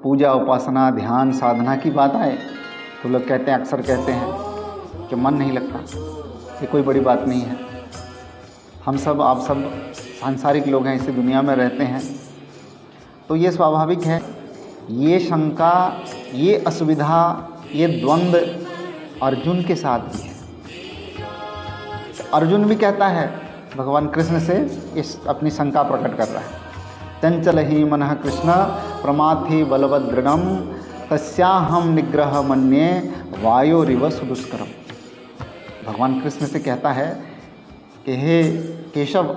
पूजा उपासना ध्यान साधना की बात आए तो लोग कहते हैं, अक्सर कहते हैं कि मन नहीं लगता। ये कोई बड़ी बात नहीं है। हम सब आप सब सांसारिक लोग हैं, इसी दुनिया में रहते हैं, तो ये स्वाभाविक है। ये शंका, ये असुविधा, ये द्वंद्व अर्जुन के साथ भी है। अर्जुन भी कहता है भगवान कृष्ण से, इस अपनी शंका प्रकट कर रहा है। चंचल ही मनः कृष्ण प्रमाथि बलवद दृढ़म तस्याहम निग्रह मन्ये वायोरिव सुदुष्करम। भगवान कृष्ण से कहता है कि हे केशव,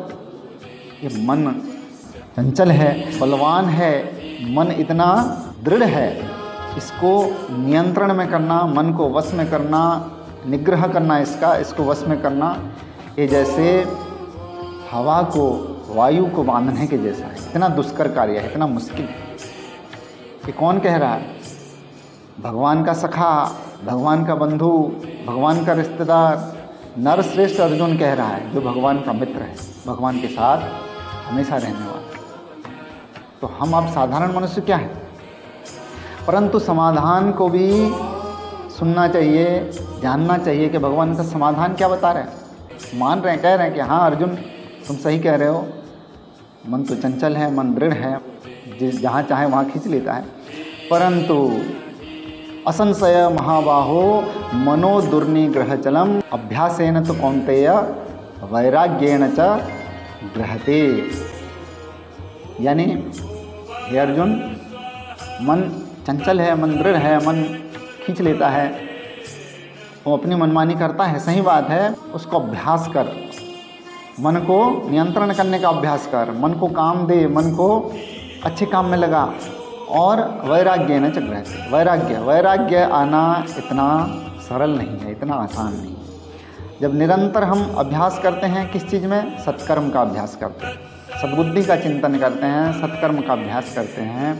ये मन चंचल है, बलवान है, मन इतना दृढ़ है, इसको नियंत्रण में करना, मन को वश में करना, निग्रह करना, इसको वश में करना, ये जैसे हवा को वायु को बांधने के जैसा है। इतना दुष्कर कार्य है, इतना मुश्किल है। ये कौन कह रहा है? भगवान का सखा, भगवान का बंधु, भगवान का रिश्तेदार, नरश्रेष्ठ अर्जुन कह रहा है, जो भगवान का मित्र है, भगवान के साथ हमेशा रहने वाला। तो हम आप साधारण मनुष्य क्या है, परंतु समाधान को भी सुनना चाहिए, जानना चाहिए कि भगवान का समाधान क्या बता रहे हैं। मान रहे हैं, कह रहे हैं कि हाँ अर्जुन तुम सही कह रहे हो, मन तो चंचल है, मन दृढ़ है, जहाँ चाहे वहाँ खींच लेता है, परंतु असंशय महाबाहो मनो दुर्निग्रहचलम अभ्यासेन तो कौन्तेय वैराग्येण च गृहते। यानी हे अर्जुन, मन चंचल है, मन दृढ़ है, मन खींच लेता है, वो अपनी मनमानी करता है, सही बात है। उसको अभ्यास कर, मन को नियंत्रण करने का अभ्यास कर, मन को काम दे, मन को अच्छे काम में लगा, और वैराग्य न चक्र। वैराग्य आना इतना सरल नहीं है, इतना आसान नहीं है। जब निरंतर हम अभ्यास करते हैं किस चीज़ में, सत्कर्म का अभ्यास करते हैं, सद्बुद्धि का चिंतन करते हैं, सत्कर्म का अभ्यास करते हैं,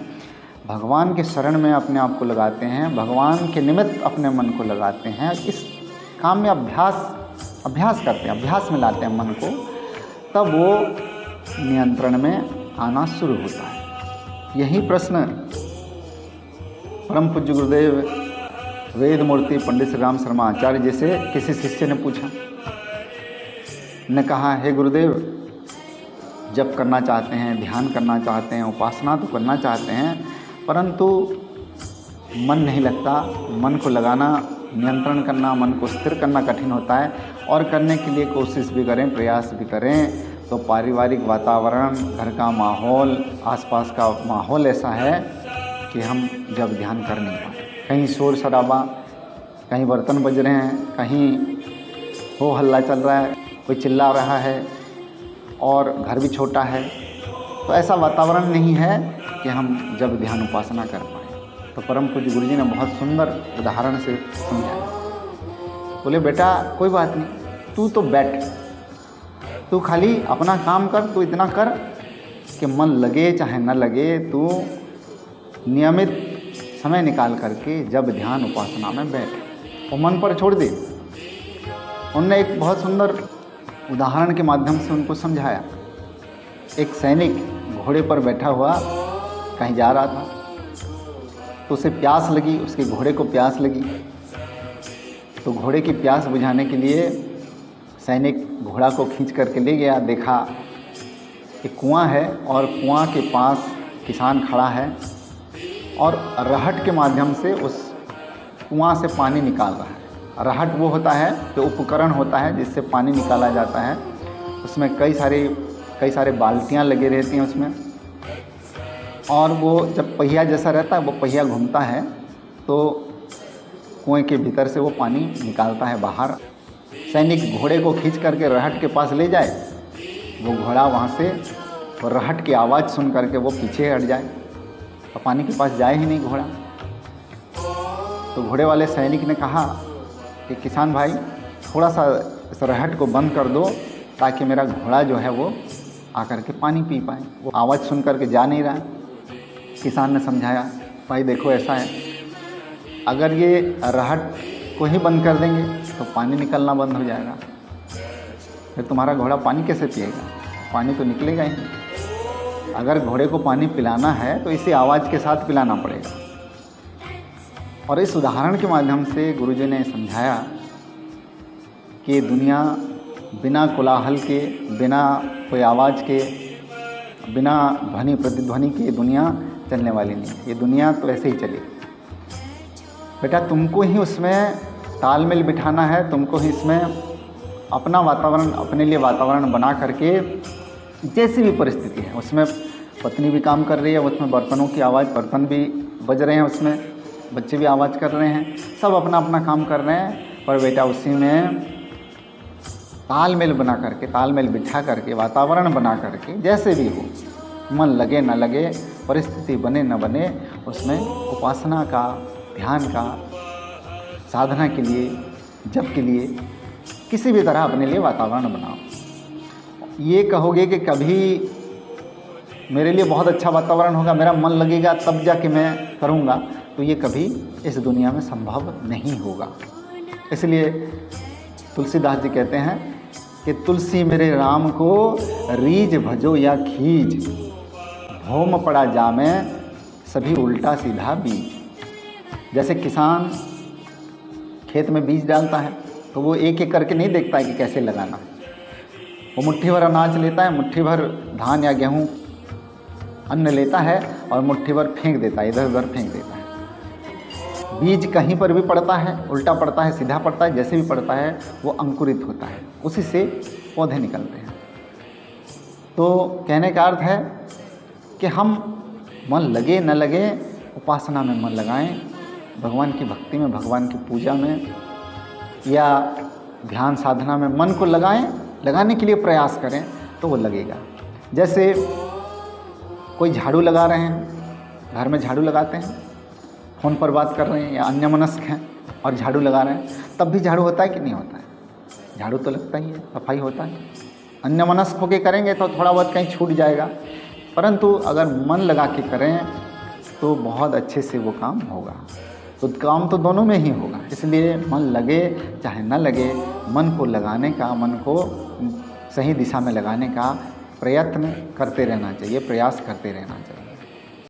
भगवान के शरण में अपने आप को लगाते हैं, भगवान के निमित्त अपने मन को लगाते हैं, इस काम में अभ्यास करते हैं, अभ्यास में लाते हैं मन को, तब वो नियंत्रण में आना शुरू होता है। यही प्रश्न परम पूज्य गुरुदेव वेद मूर्ति पंडित श्री राम शर्मा आचार्य जी से किसी शिष्य ने पूछा। ने कहा, हे गुरुदेव, जप करना चाहते हैं, ध्यान करना चाहते हैं, उपासना तो करना चाहते हैं, परंतु मन नहीं लगता, मन को लगाना, नियंत्रण करना, मन को स्थिर करना कठिन होता है, और करने के लिए कोशिश भी करें, प्रयास भी करें, तो पारिवारिक वातावरण, घर का माहौल, आसपास का माहौल ऐसा है कि हम जब ध्यान कर नहीं पाते। कहीं शोर शराबा, कहीं बर्तन बज रहे हैं, कहीं हो हल्ला चल रहा है, कोई चिल्ला रहा है, और घर भी छोटा है, तो ऐसा वातावरण नहीं है कि हम जब ध्यान उपासना कर पाएँ। तो परम पूज्य गुरु जी ने बहुत सुंदर उदाहरण से समझाया। बोले, बेटा कोई बात नहीं, तू तो बैठ, तू खाली अपना काम कर, तू इतना कर कि मन लगे चाहे न लगे, तू नियमित समय निकाल करके जब ध्यान उपासना में बैठ, और मन पर छोड़ दे। उनने एक बहुत सुंदर उदाहरण के माध्यम से उनको समझाया। एक सैनिक घोड़े पर बैठा हुआ कहीं जा रहा था, तो उसे प्यास लगी, उसके घोड़े को प्यास लगी। तो घोड़े की प्यास बुझाने के लिए सैनिक घोड़ा को खींच करके ले गया। देखा एक कुआं है, और कुआं के पास किसान खड़ा है, और रहट के माध्यम से उस कुआं से पानी निकाल रहा है। रहट वो होता है जो उपकरण होता है जिससे पानी निकाला जाता है। उसमें कई सारे बाल्टियाँ लगे रहती हैं उसमें, और वो जब पहिया जैसा रहता है, वो पहिया घूमता है तो कुएं के भीतर से वो पानी निकालता है बाहर। सैनिक घोड़े को खींच करके रहट के पास ले जाए, वो घोड़ा वहाँ से और रहट की आवाज़ सुन करके वो पीछे हट जाए, और पानी के पास जाए ही नहीं घोड़ा। तो घोड़े वाले सैनिक ने कहा कि किसान भाई, थोड़ा सा इस रहट को बंद कर दो, ताकि मेरा घोड़ा जो है वो आकर के पानी पी पाए। वो आवाज़ सुन करके जा नहीं रहा। किसान ने समझाया, भाई देखो ऐसा है, अगर ये रहट को ही बंद कर देंगे तो पानी निकलना बंद हो जाएगा, फिर तुम्हारा घोड़ा पानी कैसे पिएगा, पानी तो निकलेगा ही नहीं। अगर घोड़े को पानी पिलाना है तो इसे आवाज़ के साथ पिलाना पड़ेगा। और इस उदाहरण के माध्यम से गुरुजी ने समझाया कि दुनिया बिना कोलाहल के, बिना कोई आवाज़ के, बिना ध्वनि प्रतिध्वनि के दुनिया चलने वाली नहीं। ये दुनिया तो ऐसे ही चलेगी बेटा, तुमको ही उसमें तालमेल बिठाना है, तुमको ही इसमें अपना वातावरण, अपने लिए वातावरण बना करके जैसी भी परिस्थिति है उसमें पत्नी भी काम कर रही है, उसमें बर्तनों की आवाज़, बर्तन भी बज रहे हैं, उसमें बच्चे भी आवाज़ कर रहे हैं, सब अपना अपना काम कर रहे हैं, पर बेटा उसी में तालमेल बना करके, तालमेल बिठा करके, वातावरण बना करके, जैसे भी हो, मन लगे न लगे, परिस्थिति बने न बने, उसमें उपासना का, ध्यान का, साधना के लिए, जप के लिए किसी भी तरह अपने लिए वातावरण बनाओ। ये कहोगे कि कभी मेरे लिए बहुत अच्छा वातावरण होगा, मेरा मन लगेगा तब जाके मैं करूँगा, तो ये कभी इस दुनिया में संभव नहीं होगा। इसलिए तुलसीदास जी कहते हैं कि तुलसी मेरे राम को रीझ भजो या खींच, भौम पड़ा जामे सभी उल्टा सीधा बीज। जैसे किसान खेत में बीज डालता है तो वो एक एक करके नहीं देखता है कि कैसे लगाना, वो मुट्ठी भर अनाज लेता है, मुट्ठी भर धान या गेहूँ अन्न लेता है और मुट्ठी भर फेंक देता है, इधर उधर फेंक देता है। बीज कहीं पर भी पड़ता है, उल्टा पड़ता है, सीधा पड़ता है, जैसे भी पड़ता है वो अंकुरित होता है, उसी से पौधे निकलते हैं। तो कहने का अर्थ है कि हम मन लगे न लगे उपासना में मन लगाएं, भगवान की भक्ति में, भगवान की पूजा में या ध्यान साधना में मन को लगाएं, लगाने के लिए प्रयास करें तो वो लगेगा। जैसे कोई झाड़ू लगा रहे हैं, घर में झाड़ू लगाते हैं, फ़ोन पर बात कर रहे हैं या अन्यमनस्क हैं और झाड़ू लगा रहे हैं, तब भी झाड़ू होता है कि नहीं होता है? झाड़ू तो लगता ही है, सफाई होता है। अन्यमनस्क होकर करेंगे तो थोड़ा बहुत कहीं छूट जाएगा, परंतु अगर मन लगा के करें तो बहुत अच्छे से वो काम होगा। तो काम तो दोनों में ही होगा, इसलिए मन लगे चाहे न लगे, मन को लगाने का, मन को सही दिशा में लगाने का प्रयत्न करते रहना चाहिए, प्रयास करते रहना चाहिए।